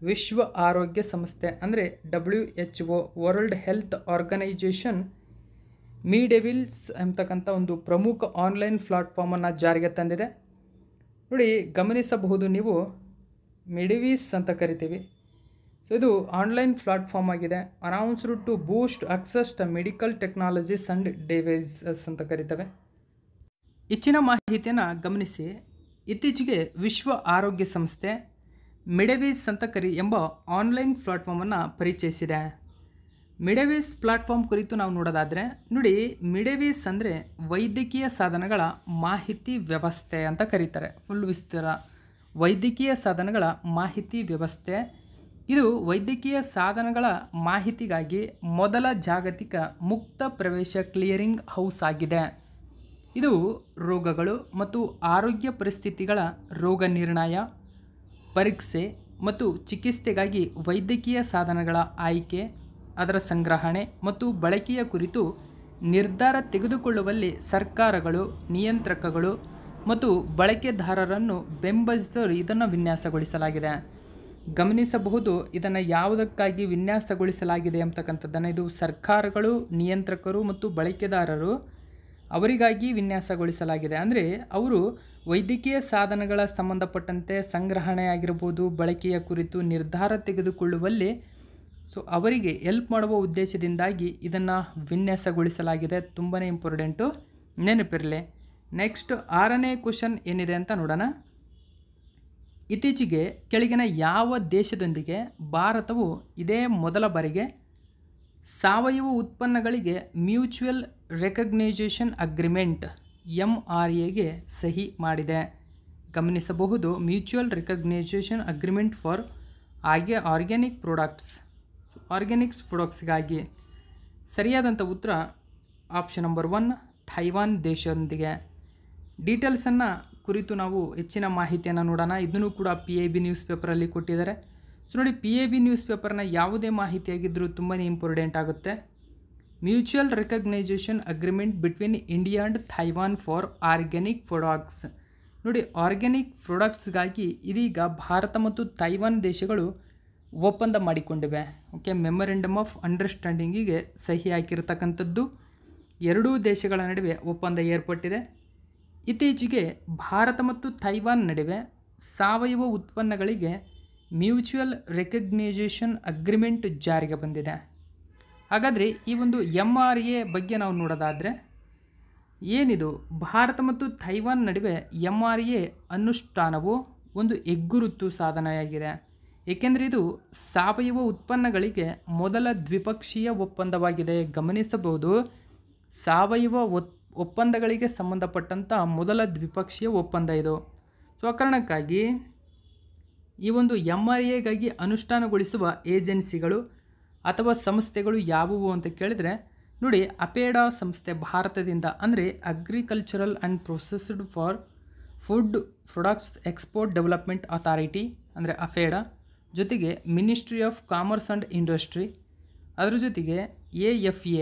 Speaker 1: ವಿಶ್ವ ಆರೋಗ್ಯ ಸಂಸ್ಥೆ ಅಂದರೆ WHO, ವರ್ಲ್ಡ್ ಹೆಲ್ತ್ ಆರ್ಗನೈಜೇಷನ್ ಮಿಡೆವಿಲ್ಸ್ ಎಂಬತಕ್ಕಂಥ ಒಂದು ಪ್ರಮುಖ ಆನ್ಲೈನ್ ಪ್ಲಾಟ್ಫಾರ್ಮನ್ನು ಜಾರಿಗೆ ತಂದಿದೆ. ನೋಡಿ, ಗಮನಿಸಬಹುದು ನೀವು, ಮಿಡೆವಿಸ್ ಅಂತ ಕರಿತೀವಿ. ಸೊ ಇದು ಆನ್ಲೈನ್ ಪ್ಲಾಟ್ಫಾರ್ಮ್ ಆಗಿದೆ. Announced to boost access to medical technologies and devices ಅಂತ ಕರಿತೇವೆ. ಹೆಚ್ಚಿನ ಮಾಹಿತಿಯನ್ನು ಗಮನಿಸಿ. ಇತ್ತೀಚೆಗೆ ವಿಶ್ವ ಆರೋಗ್ಯ ಸಂಸ್ಥೆ ಮಿಡೆವಿಸ್ ಅಂತ ಎಂಬ ಆನ್ಲೈನ್ ಪ್ಲಾಟ್ಫಾರ್ಮನ್ನು ಪರಿಚಯಿಸಿದೆ. ಮಿಡೆವಿಸ್ ಪ್ಲಾಟ್ಫಾರ್ಮ್ ಕುರಿತು ನಾವು ನೋಡೋದಾದರೆ, ನೋಡಿ, ಮಿಡೆವಿಸ್ ಅಂದರೆ ವೈದ್ಯಕೀಯ ಸಾಧನಗಳ ಮಾಹಿತಿ ವ್ಯವಸ್ಥೆ ಅಂತ ಕರೀತಾರೆ. ಫುಲ್ ವಿಸ್ತಾರ, ವೈದ್ಯಕೀಯ ಸಾಧನಗಳ ಮಾಹಿತಿ ವ್ಯವಸ್ಥೆ. ಇದು ವೈದ್ಯಕೀಯ ಸಾಧನಗಳ ಮಾಹಿತಿಗಾಗಿ ಮೊದಲ ಜಾಗತಿಕ ಮುಕ್ತ ಪ್ರವೇಶ ಕ್ಲಿಯರಿಂಗ್ ಹೌಸ್ ಆಗಿದೆ. ಇದು ರೋಗಗಳು ಮತ್ತು ಆರೋಗ್ಯ ಪರಿಸ್ಥಿತಿಗಳ ರೋಗ ನಿರ್ಣಯ, ಪರೀಕ್ಷೆ ಮತ್ತು ಚಿಕಿತ್ಸೆಗಾಗಿ ವೈದ್ಯಕೀಯ ಸಾಧನಗಳ ಆಯ್ಕೆ, ಅದರ ಸಂಗ್ರಹಣೆ ಮತ್ತು ಬಳಕೆಯ ಕುರಿತು ನಿರ್ಧಾರ ತೆಗೆದುಕೊಳ್ಳುವಲ್ಲಿ ಸರ್ಕಾರಗಳು, ನಿಯಂತ್ರಕಗಳು ಮತ್ತು ಬಳಕೆದಾರರನ್ನು ಬೆಂಬಲಿಸಲು ಇದನ್ನು ವಿನ್ಯಾಸಗೊಳಿಸಲಾಗಿದೆ. ಗಮನಿಸಬಹುದು, ಇದನ್ನು ಯಾವುದಕ್ಕಾಗಿ ವಿನ್ಯಾಸಗೊಳಿಸಲಾಗಿದೆ ಅಂತಕ್ಕಂಥದ್ದನ್ನು. ಇದು ಸರ್ಕಾರಗಳು, ನಿಯಂತ್ರಕರು ಮತ್ತು ಬಳಕೆದಾರರು ಅವರಿಗಾಗಿ ವಿನ್ಯಾಸಗೊಳಿಸಲಾಗಿದೆ. ಅಂದರೆ ಅವರು ವೈದ್ಯಕೀಯ ಸಾಧನಗಳ ಸಂಬಂಧಪಟ್ಟಂತೆ ಸಂಗ್ರಹಣೆ ಆಗಿರ್ಬೋದು, ಬಳಕೆಯ ಕುರಿತು ನಿರ್ಧಾರ ತೆಗೆದುಕೊಳ್ಳುವಲ್ಲಿ ಸೊ ಅವರಿಗೆ ಹೆಲ್ಪ್ ಮಾಡುವ ಉದ್ದೇಶದಿಂದಾಗಿ ಇದನ್ನು ವಿನ್ಯಾಸಗೊಳಿಸಲಾಗಿದೆ. ತುಂಬಾ ಇಂಪಾರ್ಟೆಂಟು, ನೆನಪಿರಲಿ. ನೆಕ್ಸ್ಟ್ 6ನೇ ಕ್ವಶನ್ ಏನಿದೆ ಅಂತ ನೋಡೋಣ. ಇತ್ತೀಚೆಗೆ ಕೆಳಗಿನ ಯಾವ ದೇಶದೊಂದಿಗೆ ಭಾರತವು ಇದೇ ಮೊದಲ ಬಾರಿಗೆ ಸಾವಯವ ಉತ್ಪನ್ನಗಳಿಗೆ ಮ್ಯೂಚುವಲ್ ರೆಕಗ್ನೈಸೇಷನ್ ಅಗ್ರಿಮೆಂಟ್ MRAಗೆ ಸಹಿ ಮಾಡಿದೆ? ಗಮನಿಸಬಹುದು, mutual recognition agreement for organics ಪ್ರಾಡಕ್ಟ್ಸ್ಗಾಗಿ. ಸರಿಯಾದಂಥ ಉತ್ತರ ಆಪ್ಷನ್ ನಂಬರ್ 1 ಥೈವಾನ್ ದೇಶದೊಂದಿಗೆ. ಡೀಟೇಲ್ಸನ್ನು ಕುರಿತು ನಾವು ಹೆಚ್ಚಿನ ಮಾಹಿತಿಯನ್ನು ನೋಡೋಣ. ಇದನ್ನು ಕೂಡ PAB ನ್ಯೂಸ್ ಪೇಪರಲ್ಲಿ ಕೊಟ್ಟಿದ್ದಾರೆ. ಸೊ ನೋಡಿ, PAB ನ್ಯೂಸ್ ಪೇಪರ್ನ ಯಾವುದೇ ಮಾಹಿತಿಯಾಗಿದ್ದರೂ ತುಂಬಾ ಇಂಪಾರ್ಟೆಂಟ್ ಆಗುತ್ತೆ. Mutual recognition agreement between India and Taiwan for organic products. ನೋಡಿ, ಆರ್ಗ್ಯಾನಿಕ್ ಪ್ರಾಡಕ್ಟ್ಸ್ಗಾಗಿ ಇದೀಗ ಭಾರತ ಮತ್ತು ತೈವಾನ್ ದೇಶಗಳು ಒಪ್ಪಂದ ಮಾಡಿಕೊಂಡಿವೆ. ಓಕೆ, ಮೆಮೊರೆಂಡಮ್ ಆಫ್ ಅಂಡರ್ಸ್ಟ್ಯಾಂಡಿಂಗಿಗೆ ಸಹಿ ಹಾಕಿರ್ತಕ್ಕಂಥದ್ದು. ಎರಡೂ ದೇಶಗಳ ನಡುವೆ ಒಪ್ಪಂದ ಏರ್ಪಟ್ಟಿದೆ. ಇತ್ತೀಚೆಗೆ ಭಾರತ ಮತ್ತು ತೈವಾನ್ ನಡುವೆ ಸಾವಯವ ಉತ್ಪನ್ನಗಳಿಗೆ ಮ್ಯೂಚುವಲ್ ರೆಕಗ್ನೈಸೇಷನ್ ಅಗ್ರಿಮೆಂಟ್ ಜಾರಿಗೆ ಬಂದಿದೆ. ಹಾಗಾದರೆ ಈ ಒಂದು MRA ಬಗ್ಗೆ ನಾವು ನೋಡೋದಾದರೆ ಏನಿದು, ಭಾರತ ಮತ್ತು ತೈವಾನ್ ನಡುವೆ MRA ಅನುಷ್ಠಾನವು ಒಂದು ಹೆಗ್ಗುರುತು ಸಾಧನೆಯಾಗಿದೆ. ಏಕೆಂದರೆ ಇದು ಸಾವಯವ ಉತ್ಪನ್ನಗಳಿಗೆ ಮೊದಲ ದ್ವಿಪಕ್ಷೀಯ ಒಪ್ಪಂದವಾಗಿದೆ. ಗಮನಿಸಬಹುದು, ಸಾವಯವ ಒಪ್ಪಂದಗಳಿಗೆ ಸಂಬಂಧಪಟ್ಟಂಥ ಮೊದಲ ದ್ವಿಪಕ್ಷೀಯ ಒಪ್ಪಂದ ಇದು. ಸೊ ಆ ಕಾರಣಕ್ಕಾಗಿ ಈ ಒಂದು MRAಗಾಗಿ ಅನುಷ್ಠಾನಗೊಳಿಸುವ ಏಜೆನ್ಸಿಗಳು ಅಥವಾ ಸಂಸ್ಥೆಗಳು ಯಾವುವು ಅಂತ ಕೇಳಿದರೆ, ನೋಡಿ, ಅಪೇಡಾ ಸಂಸ್ಥೆ ಭಾರತದಿಂದ, ಅಂದರೆ agricultural and processed for food products export development authority, ಅಂದರೆ ಅಫೇಡಾ, ಜೊತೆಗೆ ministry of commerce and industry, ಅದರ ಜೊತೆಗೆ AFA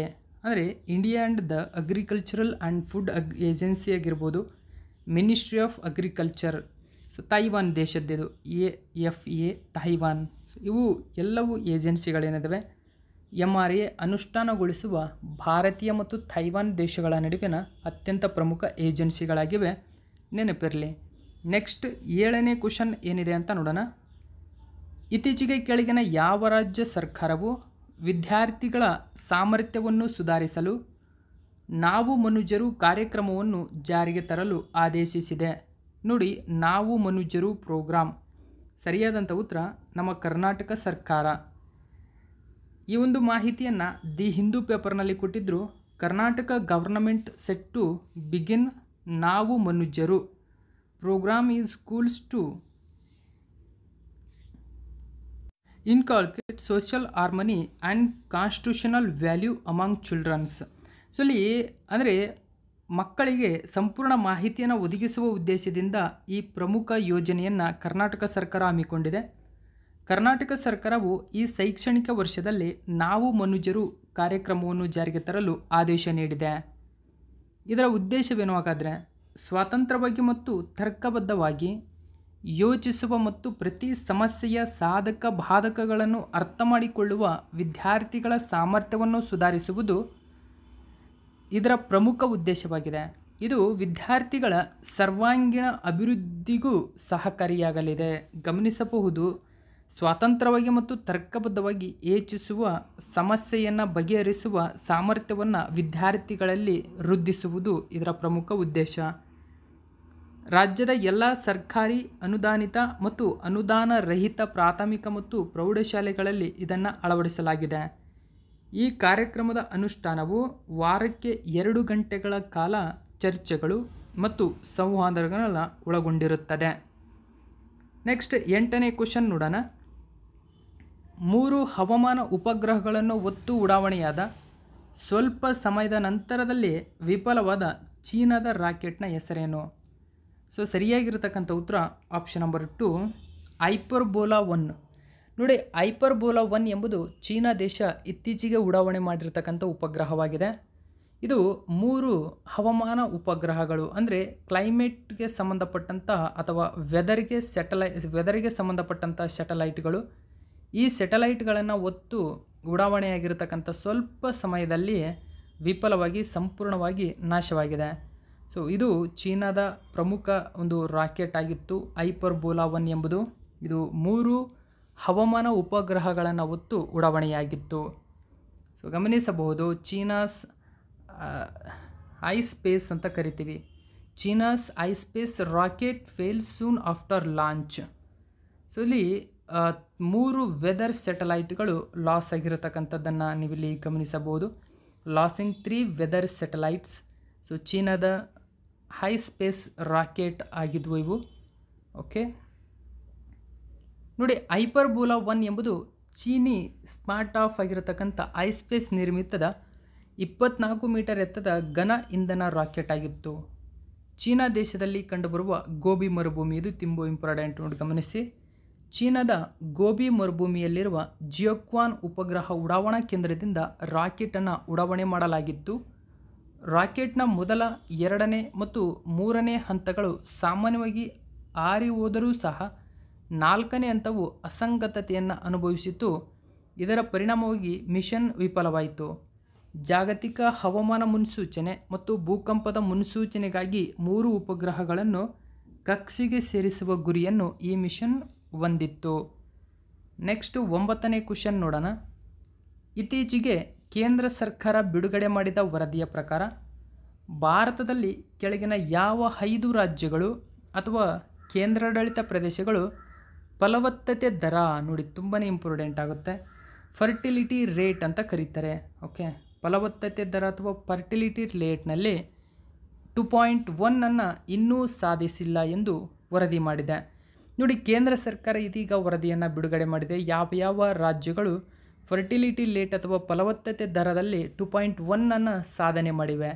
Speaker 1: ಅಂದರೆ India and the agricultural and food agency ಆಗಿರ್ಬೋದು, ministry of agriculture, so Taiwan ದೇಶದ್ದಿದು AFA ತೈವಾನ್. ಇವು ಎಲ್ಲವೂ ಏಜೆನ್ಸಿಗಳೇನಿದ್ದಾವೆ MRA ಅನುಷ್ಠಾನಗೊಳಿಸುವ ಭಾರತೀಯ ಮತ್ತು ತೈವಾನ್ ದೇಶಗಳ ನಡುವಿನ ಅತ್ಯಂತ ಪ್ರಮುಖ ಏಜೆನ್ಸಿಗಳಾಗಿವೆ, ನೆನಪಿರಲಿ. ನೆಕ್ಸ್ಟ್ 7ನೇ ಕ್ವಶನ್ ಏನಿದೆ ಅಂತ ನೋಡೋಣ. ಇತ್ತೀಚೆಗೆ ಕೆಳಗಿನ ಯಾವ ರಾಜ್ಯ ಸರ್ಕಾರವು ವಿದ್ಯಾರ್ಥಿಗಳ ಸಾಮರ್ಥ್ಯವನ್ನು ಸುಧಾರಿಸಲು ನಾವು ಮನುಜರು ಕಾರ್ಯಕ್ರಮವನ್ನು ಜಾರಿಗೆ ತರಲು ಆದೇಶಿಸಿದೆ? ನೋಡಿ, ನಾವು ಮನುಜರು ಪ್ರೋಗ್ರಾಮ್, ಸರಿಯಾದಂಥ ಉತ್ತರ ನಮ್ಮ ಕರ್ನಾಟಕ ಸರ್ಕಾರ. ಈ ಒಂದು ಮಾಹಿತಿಯನ್ನು ದಿ ಹಿಂದೂ ಪೇಪರ್ನಲ್ಲಿ ಕೊಟ್ಟಿದ್ದರು. Karnataka government set to begin Naavu Manujaru programme is schools to inculcate social harmony and constitutional value among childrens. So ಇಲ್ಲಿ ಅಂದರೆ ಮಕ್ಕಳಿಗೆ ಸಂಪೂರ್ಣ ಮಾಹಿತಿಯನ್ನು ಒದಗಿಸುವ ಉದ್ದೇಶದಿಂದ ಈ ಪ್ರಮುಖ ಯೋಜನೆಯನ್ನು ಕರ್ನಾಟಕ ಸರ್ಕಾರ ಹಮ್ಮಿಕೊಂಡಿದೆ. ಕರ್ನಾಟಕ ಸರ್ಕಾರವು ಈ ಶೈಕ್ಷಣಿಕ ವರ್ಷದಲ್ಲಿ ನಾವು ಮನುಜರು ಕಾರ್ಯಕ್ರಮವನ್ನು ಜಾರಿಗೆ ತರಲು ಆದೇಶ ನೀಡಿದೆ. ಇದರ ಉದ್ದೇಶವೇನು ಹಾಗಾದರೆ, ಸ್ವತಂತ್ರವಾಗಿ ಮತ್ತು ತರ್ಕಬದ್ಧವಾಗಿ ಯೋಚಿಸುವ ಮತ್ತು ಪ್ರತಿ ಸಮಸ್ಯೆಯ ಸಾಧಕ ಬಾಧಕಗಳನ್ನು ಅರ್ಥ ಮಾಡಿಕೊಳ್ಳುವ ವಿದ್ಯಾರ್ಥಿಗಳ ಸಾಮರ್ಥ್ಯವನ್ನು ಸುಧಾರಿಸುವುದು ಇದರ ಪ್ರಮುಖ ಉದ್ದೇಶವಾಗಿದೆ. ಇದು ವಿದ್ಯಾರ್ಥಿಗಳ ಸರ್ವಾಂಗೀಣ ಅಭಿವೃದ್ಧಿಗೂ ಸಹಕಾರಿಯಾಗಲಿದೆ. ಗಮನಿಸಬಹುದು, ಸ್ವತಂತ್ರವಾಗಿ ಮತ್ತು ತರ್ಕಬದ್ಧವಾಗಿ ಯೋಚಿಸುವ, ಸಮಸ್ಯೆಯನ್ನು ಬಗೆಹರಿಸುವ ಸಾಮರ್ಥ್ಯವನ್ನು ವಿದ್ಯಾರ್ಥಿಗಳಲ್ಲಿ ವೃದ್ಧಿಸುವುದು ಇದರ ಪ್ರಮುಖ ಉದ್ದೇಶ. ರಾಜ್ಯದ ಎಲ್ಲ ಸರ್ಕಾರಿ ಅನುದಾನಿತ ಮತ್ತು ಅನುದಾನ ರಹಿತ ಪ್ರಾಥಮಿಕ ಮತ್ತು ಪ್ರೌಢಶಾಲೆಗಳಲ್ಲಿ ಇದನ್ನು ಅಳವಡಿಸಲಾಗಿದೆ. ಈ ಕಾರ್ಯಕ್ರಮದ ಅನುಷ್ಠಾನವು ವಾರಕ್ಕೆ 2 ಗಂಟೆಗಳ ಕಾಲ ಚರ್ಚೆಗಳು ಮತ್ತು ಸಂವಾದಗಳನ್ನು ಒಳಗೊಂಡಿರುತ್ತದೆ. ನೆಕ್ಸ್ಟ್ 8ನೇ ಕ್ವಶನ್ ನೋಡೋಣ. 3 ಹವಾಮಾನ ಉಪಗ್ರಹಗಳನ್ನು ಹೊತ್ತು ಉಡಾವಣೆಯಾದ ಸ್ವಲ್ಪ ಸಮಯದ ನಂತರದಲ್ಲಿ ವಿಫಲವಾದ ಚೀನಾದ ರಾಕೆಟ್ನ ಹೆಸರೇನು? ಸೊ ಸರಿಯಾಗಿರತಕ್ಕಂಥ ಉತ್ತರ ಆಪ್ಷನ್ ನಂಬರ್ 2, ಹೈಪರ್ಬೋಲಾ 1. ನೋಡಿ, ಹೈಪರ್ಬೋಲಾ 1 ಎಂಬುದು ಚೀನಾ ದೇಶ ಇತ್ತೀಚೆಗೆ ಉಡಾವಣೆ ಮಾಡಿರ್ತಕ್ಕಂಥ ಉಪಗ್ರಹವಾಗಿದೆ. ಇದು 3 ಹವಾಮಾನ ಉಪಗ್ರಹಗಳು, ಅಂದರೆ ಕ್ಲೈಮೇಟ್ಗೆ ಸಂಬಂಧಪಟ್ಟಂತಹ ಅಥವಾ ವೆದರಿಗೆ ಸಂಬಂಧಪಟ್ಟಂಥ ಸ್ಯಾಟಲೈಟ್ಗಳು. ಈ ಸ್ಯಾಟಲೈಟ್ಗಳನ್ನು ಹೊತ್ತು ಉಡಾವಣೆಯಾಗಿರತಕ್ಕಂಥ ಸ್ವಲ್ಪ ಸಮಯದಲ್ಲಿ ವಿಫಲವಾಗಿ ಸಂಪೂರ್ಣವಾಗಿ ನಾಶವಾಗಿದೆ. ಸೊ ಇದು ಚೀನಾದ ಪ್ರಮುಖ ಒಂದು ರಾಕೆಟ್ ಆಗಿತ್ತು ಹೈಪರ್ಬೋಲಾ 1 ಎಂಬುದು. ಇದು 3 ಹವಾಮಾನ ಉಪಗ್ರಹಗಳನ್ನು ಹೊತ್ತು ಉಡಾವಣೆಯಾಗಿತ್ತು. ಸೊ ಗಮನಿಸಬಹುದು, ಚೀನಾಸ್ ಐಸ್ಪೇಸ್ ಅಂತ ಕರಿತೀವಿ. China's iSpace rocket fail soon after launch. So ಇಲ್ಲಿ 3 ವೆದರ್ ಸ್ಯಾಟಲೈಟ್ಗಳು ಲಾಸ್ ಆಗಿರತಕ್ಕಂಥದ್ದನ್ನು ನೀವಿಲ್ಲಿ ಗಮನಿಸಬಹುದು. Losing 3 weather satellites. ಸೊ ಚೀನಾದ ಹೈ ಸ್ಪೇಸ್ ರಾಕೆಟ್ ಆಗಿದ್ವು ಇವು. ಓಕೆ ನೋಡಿ, ಹೈಪರ್ಬೋಲಾ 1 ಎಂಬುದು ಚೀನಿ ಸ್ಮಾರ್ಟ್ ಆಫ್ ಆಗಿರತಕ್ಕಂಥ ಐಸ್ಪೇಸ್ ನಿರ್ಮಿತದ 24 ಮೀಟರ್ ಎತ್ತರದ ಘನ ಇಂಧನ ರಾಕೆಟ್ ಆಗಿತ್ತು. ಚೀನಾ ದೇಶದಲ್ಲಿ ಕಂಡುಬರುವ ಗೋಬಿ ಮರುಭೂಮಿ, ಇದು ತುಂಬ ಇಂಪಾರ್ಟೆಂಟ್ ನೋಡಿ, ಗಮನಿಸಿ. ಚೀನಾದ ಗೋಬಿ ಮರುಭೂಮಿಯಲ್ಲಿರುವ ಜಿಯೋಕ್ವಾನ್ ಉಪಗ್ರಹ ಉಡಾವಣಾ ಕೇಂದ್ರದಿಂದ ರಾಕೆಟನ್ನು ಉಡಾವಣೆ ಮಾಡಲಾಗಿತ್ತು. ರಾಕೆಟ್ನ ಮೊದಲ 2ನೇ ಮತ್ತು 3ನೇ ಹಂತಗಳು ಸಾಮಾನ್ಯವಾಗಿ ಹಾರಿ ಹೋದರೂ ಸಹ 4ನೇ ಹಂತವು ಅಸಂಗತತೆಯನ್ನು ಅನುಭವಿಸಿತು. ಇದರ ಪರಿಣಾಮವಾಗಿ ಮಿಷನ್ ವಿಫಲವಾಯಿತು. ಜಾಗತಿಕ ಹವಾಮಾನ ಮುನ್ಸೂಚನೆ ಮತ್ತು ಭೂಕಂಪದ ಮುನ್ಸೂಚನೆಗಾಗಿ 3 ಉಪಗ್ರಹಗಳನ್ನು ಕಕ್ಷೆಗೆ ಸೇರಿಸುವ ಗುರಿಯನ್ನು ಈ ಮಿಷನ್ ಹೊಂದಿತ್ತು. ನೆಕ್ಸ್ಟ್ 9ನೇ ಕ್ವೆಶ್ಚನ್ ನೋಡೋಣ. ಇತ್ತೀಚೆಗೆ ಕೇಂದ್ರ ಸರ್ಕಾರ ಬಿಡುಗಡೆ ಮಾಡಿದ ವರದಿಯ ಪ್ರಕಾರ ಭಾರತದಲ್ಲಿ ಕೆಳಗಿನ ಯಾವ 5 ರಾಜ್ಯಗಳು ಅಥವಾ ಕೇಂದ್ರಾಡಳಿತ ಪ್ರದೇಶಗಳು ಫಲವತ್ತತೆ ದರ ನೋಡಿ ತುಂಬಾ ಇಂಪಾರ್ಟೆಂಟ್ ಆಗುತ್ತೆ, ಫರ್ಟಿಲಿಟಿ ರೇಟ್ ಅಂತ ಕರೀತಾರೆ. ಓಕೆ, ಫಲವತ್ತತೆ ದರ ಅಥವಾ ಫರ್ಟಿಲಿಟಿ ರೇಟ್ನಲ್ಲಿ 2.1 ಇನ್ನೂ ಸಾಧಿಸಿಲ್ಲ ಎಂದು ವರದಿ ಮಾಡಿದೆ. ನೋಡಿ, ಕೇಂದ್ರ ಸರ್ಕಾರ ಇದೀಗ ವರದಿಯನ್ನು ಬಿಡುಗಡೆ ಮಾಡಿದೆ. ಯಾವ ರಾಜ್ಯಗಳು ಫರ್ಟಿಲಿಟಿ ರೇಟ್ ಅಥವಾ ಫಲವತ್ತತೆ ದರದಲ್ಲಿ 2.1 ಸಾಧನೆ ಮಾಡಿವೆ.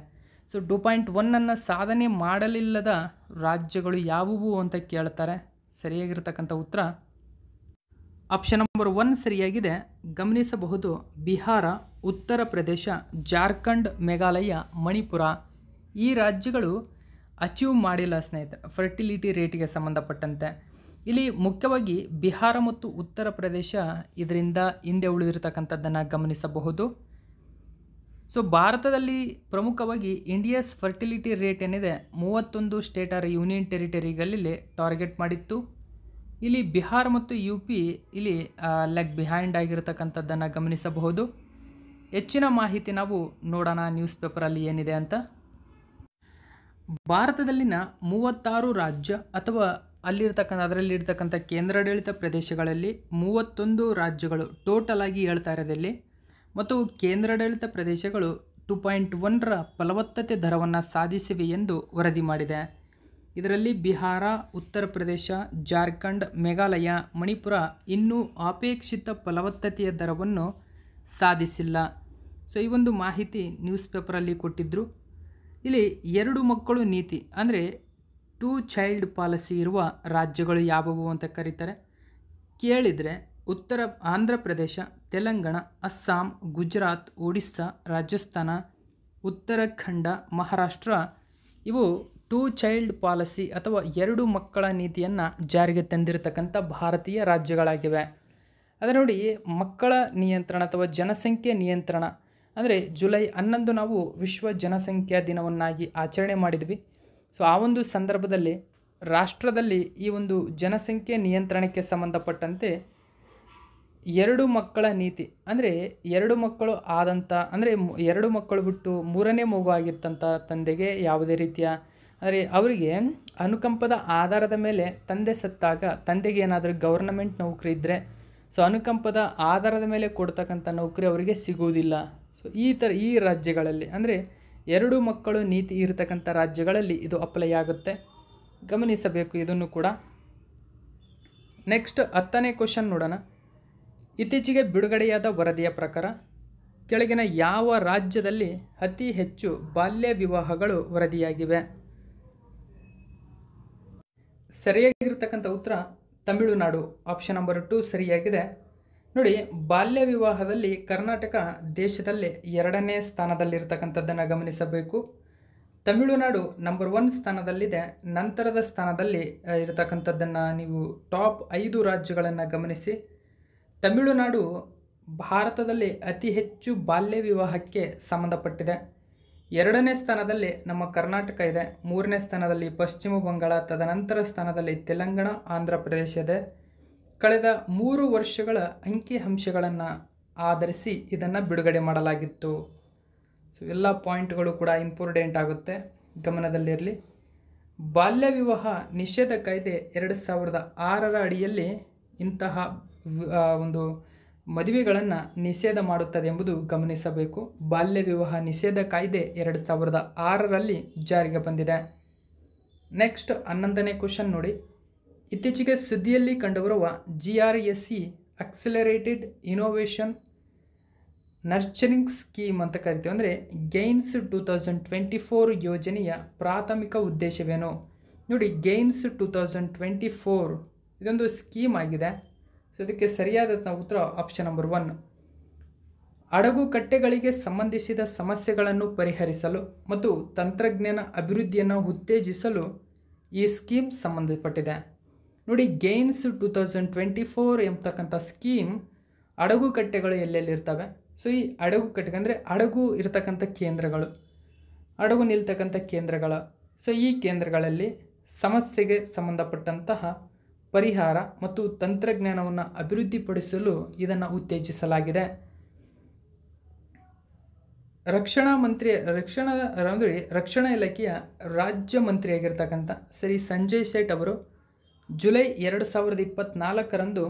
Speaker 1: ಸೊ 2.1 ಸಾಧನೆ ಮಾಡಲಿಲ್ಲದ ರಾಜ್ಯಗಳು ಯಾವುವು ಅಂತ ಕೇಳ್ತಾರೆ. ಸರಿಯಾಗಿರ್ತಕ್ಕಂಥ ಉತ್ತರ ಆಪ್ಷನ್ ನಂಬರ್ 1 ಸರಿಯಾಗಿದೆ. ಗಮನಿಸಬಹುದು, ಬಿಹಾರ, ಉತ್ತರ ಪ್ರದೇಶ, ಜಾರ್ಖಂಡ್, ಮೇಘಾಲಯ, ಮಣಿಪುರ ಈ ರಾಜ್ಯಗಳು ಅಚೀವ್ ಮಾಡಿಲ್ಲ ಸ್ನೇಹಿತರೆ ಫರ್ಟಿಲಿಟಿ ರೇಟ್ಗೆ ಸಂಬಂಧಪಟ್ಟಂತೆ. ಇಲ್ಲಿ ಮುಖ್ಯವಾಗಿ ಬಿಹಾರ ಮತ್ತು ಉತ್ತರ ಪ್ರದೇಶ ಇದರಿಂದ ಹಿಂದೆ ಉಳಿದಿರತಕ್ಕಂಥದ್ದನ್ನು ಗಮನಿಸಬಹುದು. ಸೊ ಭಾರತದಲ್ಲಿ ಪ್ರಮುಖವಾಗಿ ಇಂಡಿಯಾಸ್ ಫರ್ಟಿಲಿಟಿ ರೇಟ್ ಏನಿದೆ 31 ಸ್ಟೇಟ್ ಆರ್ ಯೂನಿಯನ್ ಟೆರಿಟರಿಗಳಲ್ಲಿ ಟಾರ್ಗೆಟ್ ಮಾಡಿತ್ತು. ಇಲ್ಲಿ ಬಿಹಾರ ಮತ್ತು UP ಇಲ್ಲಿ ಲೆಗ್ ಬಿಹೈಂಡ್ ಆಗಿರತಕ್ಕಂಥದ್ದನ್ನು ಗಮನಿಸಬಹುದು. ಹೆಚ್ಚಿನ ಮಾಹಿತಿ ನಾವು ನೋಡೋಣ ನ್ಯೂಸ್ ಪೇಪರಲ್ಲಿ ಏನಿದೆ ಅಂತ. ಭಾರತದಲ್ಲಿನ 36 ರಾಜ್ಯ ಅಥವಾ ಅದರಲ್ಲಿರ್ತಕ್ಕಂಥ ಕೇಂದ್ರಾಡಳಿತ ಪ್ರದೇಶಗಳಲ್ಲಿ 31 ರಾಜ್ಯಗಳು ಟೋಟಲ್ ಆಗಿ ಹೇಳ್ತಾ ಇರೋದಲ್ಲಿ ಮತ್ತು ಕೇಂದ್ರಾಡಳಿತ ಪ್ರದೇಶಗಳು 2.1 ಫಲವತ್ತತೆ ದರವನ್ನು ಸಾಧಿಸಿವೆ ಎಂದು ವರದಿ ಮಾಡಿದೆ. ಇದರಲ್ಲಿ ಬಿಹಾರ, ಉತ್ತರ ಪ್ರದೇಶ, ಜಾರ್ಖಂಡ್, ಮೇಘಾಲಯ, ಮಣಿಪುರ ಇನ್ನೂ ಅಪೇಕ್ಷಿತ ಫಲವತ್ತತೆಯ ದರವನ್ನು ಸಾಧಿಸಿಲ್ಲ. ಸೊ ಈ ಒಂದು ಮಾಹಿತಿ ನ್ಯೂಸ್ ಪೇಪರಲ್ಲಿ ಕೊಟ್ಟಿದ್ದರು. ಇಲ್ಲಿ 2 ಮಕ್ಕಳು ನೀತಿ ಅಂದರೆ 2 ಚೈಲ್ಡ್ ಪಾಲಿಸಿ ಇರುವ ರಾಜ್ಯಗಳು ಯಾವುವು ಅಂತ ಕರೀತಾರೆ. ಕೇಳಿದರೆ ಆಂಧ್ರ ಪ್ರದೇಶ, ತೆಲಂಗಾಣ, ಅಸ್ಸಾಂ, ಗುಜರಾತ್, ಒಡಿಸ್ಸಾ, ರಾಜಸ್ಥಾನ, ಉತ್ತರಾಖಂಡ, ಮಹಾರಾಷ್ಟ್ರ ಇವು 2 ಚೈಲ್ಡ್ ಪಾಲಿಸಿ ಅಥವಾ 2 ಮಕ್ಕಳ ನೀತಿಯನ್ನು ಜಾರಿಗೆ ತಂದಿರತಕ್ಕಂಥ ಭಾರತೀಯ ರಾಜ್ಯಗಳಾಗಿವೆ. ಅದೇ ನೋಡಿ, ಮಕ್ಕಳ ನಿಯಂತ್ರಣ ಅಥವಾ ಜನಸಂಖ್ಯೆ ನಿಯಂತ್ರಣ ಅಂದರೆ ಜುಲೈ 11 ನಾವು ವಿಶ್ವ ಜನಸಂಖ್ಯಾ ದಿನವನ್ನಾಗಿ ಆಚರಣೆ ಮಾಡಿದ್ವಿ. ಸೊ ಆ ಒಂದು ಸಂದರ್ಭದಲ್ಲಿ ರಾಷ್ಟ್ರದಲ್ಲಿ ಈ ಒಂದು ಜನಸಂಖ್ಯೆ ನಿಯಂತ್ರಣಕ್ಕೆ ಸಂಬಂಧಪಟ್ಟಂತೆ 2 ಮಕ್ಕಳ ನೀತಿ ಅಂದರೆ 2 ಮಕ್ಕಳು ಆದಂಥ ಅಂದರೆ 2 ಮಕ್ಕಳು ಬಿಟ್ಟು 3ನೇ ಮಗು ಆಗಿತ್ತಂಥ ತಂದೆಗೆ ಯಾವುದೇ ರೀತಿಯ ಅಂದರೆ ಅವರಿಗೆ ಅನುಕಂಪದ ಆಧಾರದ ಮೇಲೆ ತಂದೆ ಸತ್ತಾಗ ತಂದೆಗೆ ಏನಾದರೂ ಗೌರ್ನಮೆಂಟ್ ನೌಕರಿ ಇದ್ದರೆ ಸೊ ಅನುಕಂಪದ ಆಧಾರದ ಮೇಲೆ ಕೊಡ್ತಕ್ಕಂಥ ನೌಕರಿ ಅವರಿಗೆ ಸಿಗುವುದಿಲ್ಲ. ಸೊ ಈ ರಾಜ್ಯಗಳಲ್ಲಿ ಅಂದರೆ 2 ಮಕ್ಕಳು ನೀತಿ ಇರತಕ್ಕಂಥ ರಾಜ್ಯಗಳಲ್ಲಿ ಇದು ಅಪ್ಲೈ ಆಗುತ್ತೆ, ಗಮನಿಸಬೇಕು ಇದನ್ನು ಕೂಡ. ನೆಕ್ಸ್ಟ್ 10ನೇ ಕ್ವೆಶ್ಚನ್ ನೋಡೋಣ. ಇತ್ತೀಚೆಗೆ ಬಿಡುಗಡೆಯಾದ ವರದಿಯ ಪ್ರಕಾರ ಕೆಳಗಿನ ಯಾವ ರಾಜ್ಯದಲ್ಲಿ ಅತಿ ಹೆಚ್ಚು ಬಾಲ್ಯ ವಿವಾಹಗಳು ವರದಿಯಾಗಿವೆ? ಸರಿಯಾಗಿರ್ತಕ್ಕಂಥ ಉತ್ತರ ತಮಿಳುನಾಡು. ಆಪ್ಷನ್ ನಂಬರ್ 2 ಸರಿಯಾಗಿದೆ. ನೋಡಿ, ಬಾಲ್ಯ ವಿವಾಹದಲ್ಲಿ ಕರ್ನಾಟಕ ದೇಶದಲ್ಲೇ 2ನೇ ಸ್ಥಾನದಲ್ಲಿರ್ತಕ್ಕಂಥದ್ದನ್ನು ಗಮನಿಸಬೇಕು. ತಮಿಳುನಾಡು ನಂಬರ್ 1 ಸ್ಥಾನದಲ್ಲಿದೆ. ನಂತರದ ಸ್ಥಾನದಲ್ಲಿ ಇರತಕ್ಕಂಥದ್ದನ್ನು ನೀವು ಟಾಪ್ 5 ರಾಜ್ಯಗಳನ್ನು ಗಮನಿಸಿ. ತಮಿಳುನಾಡು ಭಾರತದಲ್ಲಿ ಅತಿ ಹೆಚ್ಚು ಬಾಲ್ಯ ವಿವಾಹಕ್ಕೆ ಸಂಬಂಧಪಟ್ಟಿದೆ. 2ನೇ ಸ್ಥಾನದಲ್ಲಿ ನಮ್ಮ ಕರ್ನಾಟಕ ಇದೆ. 3ನೇ ಸ್ಥಾನದಲ್ಲಿ ಪಶ್ಚಿಮ ಬಂಗಾಳ, ತದನಂತರ ಸ್ಥಾನದಲ್ಲಿ ತೆಲಂಗಾಣ, ಆಂಧ್ರ ಪ್ರದೇಶ ಇದೆ. ಕಳೆದ 3 ವರ್ಷಗಳ ಅಂಕಿಅಂಶಗಳನ್ನು ಆಧರಿಸಿ ಇದನ್ನು ಬಿಡುಗಡೆ ಮಾಡಲಾಗಿತ್ತು. ಸೊ ಎಲ್ಲ ಪಾಯಿಂಟ್ಗಳು ಕೂಡ ಇಂಪಾರ್ಟೆಂಟ್ ಆಗುತ್ತೆ, ಗಮನದಲ್ಲಿರಲಿ. ಬಾಲ್ಯ ವಿವಾಹ ನಿಷೇಧ ಕಾಯ್ದೆ 2006ರ ಅಡಿಯಲ್ಲಿ ಇಂತಹ ಒಂದು ಮದುವೆಗಳನ್ನು ನಿಷೇಧ ಮಾಡುತ್ತದೆ ಎಂಬುದು ಗಮನಿಸಬೇಕು. ಬಾಲ್ಯ ವಿವಾಹ ನಿಷೇಧ ಕಾಯ್ದೆ 2006ರಲ್ಲಿ ಜಾರಿಗೆ ಬಂದಿದೆ. ನೆಕ್ಸ್ಟ್ 11ನೇ ಕ್ವೆಶ್ಚನ್ ನೋಡಿ. ಇತ್ತೀಚೆಗೆ ಸುದ್ದಿಯಲ್ಲಿ ಕಂಡುಬರುವ GRSE ಅಕ್ಸಲರೇಟೆಡ್ ಇನೋವೇಷನ್ ನರ್ಚರಿಂಗ್ ಸ್ಕೀಮ್ ಅಂತ ಕರಿತೀವಿ ಅಂದರೆ ಗೈನ್ಸ್ 2024 ಯೋಜನೆಯ ಪ್ರಾಥಮಿಕ ಉದ್ದೇಶವೇನು? ನೋಡಿ, ಗೈನ್ಸ್ 2024 ಇದೊಂದು ಸ್ಕೀಮ್ ಆಗಿದೆ. ಸೊ ಇದಕ್ಕೆ ಸರಿಯಾದ ಉತ್ತರ ಆಪ್ಷನ್ ನಂಬರ್ 1. ಹಡಗುಕಟ್ಟೆಗಳಿಗೆ ಸಂಬಂಧಿಸಿದ ಸಮಸ್ಯೆಗಳನ್ನು ಪರಿಹರಿಸಲು ಮತ್ತು ತಂತ್ರಜ್ಞಾನ ಅಭಿವೃದ್ಧಿಯನ್ನು ಉತ್ತೇಜಿಸಲು ಈ ಸ್ಕೀಮ್ ಸಂಬಂಧಪಟ್ಟಿದೆ. ನೋಡಿ, ಗೈನ್ಸ್ 2024 ಎಂಬತಕ್ಕಂಥ ಸ್ಕೀಮ್ ಹಡಗುಕಟ್ಟೆಗಳು ಎಲ್ಲೆಲ್ಲಿರ್ತವೆ. ಸೊ ಈ ಹಡಗುಕಟ್ಟೆ ಅಂದರೆ ಹಡಗು ಇರತಕ್ಕಂಥ ಕೇಂದ್ರಗಳು, ಹಡಗು ನಿಲ್ತಕ್ಕಂಥ ಕೇಂದ್ರಗಳು. ಸೊ ಈ ಕೇಂದ್ರಗಳಲ್ಲಿ ಸಮಸ್ಯೆಗೆ ಸಂಬಂಧಪಟ್ಟಂತಹ ಪರಿಹಾರ ಮತ್ತು ತಂತ್ರಜ್ಞಾನವನ್ನು ಅಭಿವೃದ್ಧಿಪಡಿಸಲು ಇದನ್ನು ಉತ್ತೇಜಿಸಲಾಗಿದೆ. ರಕ್ಷಣಾ ಇಲಾಖೆಯ ರಾಜ್ಯ ಮಂತ್ರಿಯಾಗಿರ್ತಕ್ಕಂಥ ಶ್ರೀ ಸಂಜಯ್ ಸೇಠ್ ಅವರು ಜುಲೈ 2024ರಂದು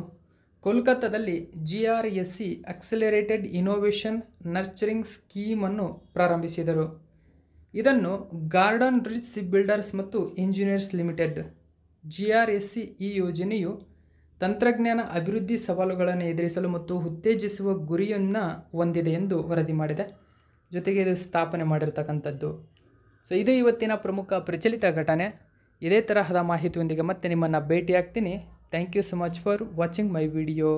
Speaker 1: ಕೋಲ್ಕತ್ತಾದಲ್ಲಿ GRSE ಅಕ್ಸಲರೇಟೆಡ್ ಇನೋವೇಷನ್ ನರ್ಚರಿಂಗ್ ಸ್ಕೀಮನ್ನು ಪ್ರಾರಂಭಿಸಿದರು. ಇದನ್ನು ಗಾರ್ಡನ್ ರಿಚ್ ಶಿಪ್ ಬಿಲ್ಡರ್ಸ್ ಮತ್ತು ಇಂಜಿನಿಯರ್ಸ್ ಲಿಮಿಟೆಡ್ GRSE ಈ ಯೋಜನೆಯು ತಂತ್ರಜ್ಞಾನ ಅಭಿವೃದ್ಧಿ ಸವಾಲುಗಳನ್ನು ಎದುರಿಸಲು ಮತ್ತು ಉತ್ತೇಜಿಸುವ ಗುರಿಯನ್ನು ಹೊಂದಿದೆ ಎಂದು ವರದಿ ಮಾಡಿದೆ. ಜೊತೆಗೆ ಇದು ಸ್ಥಾಪನೆ ಮಾಡಿರ್ತಕ್ಕಂಥದ್ದು. ಸೊ ಇದು ಇವತ್ತಿನ ಪ್ರಮುಖ ಪ್ರಚಲಿತ ಘಟನೆ. ಇದೇ ತರಹದ ಮಾಹಿತಿಯೊಂದಿಗೆ ಮತ್ತೆ ನಿಮ್ಮನ್ನು ಭೇಟಿಯಾಗ್ತೀನಿ. Thank you so much for watching my video.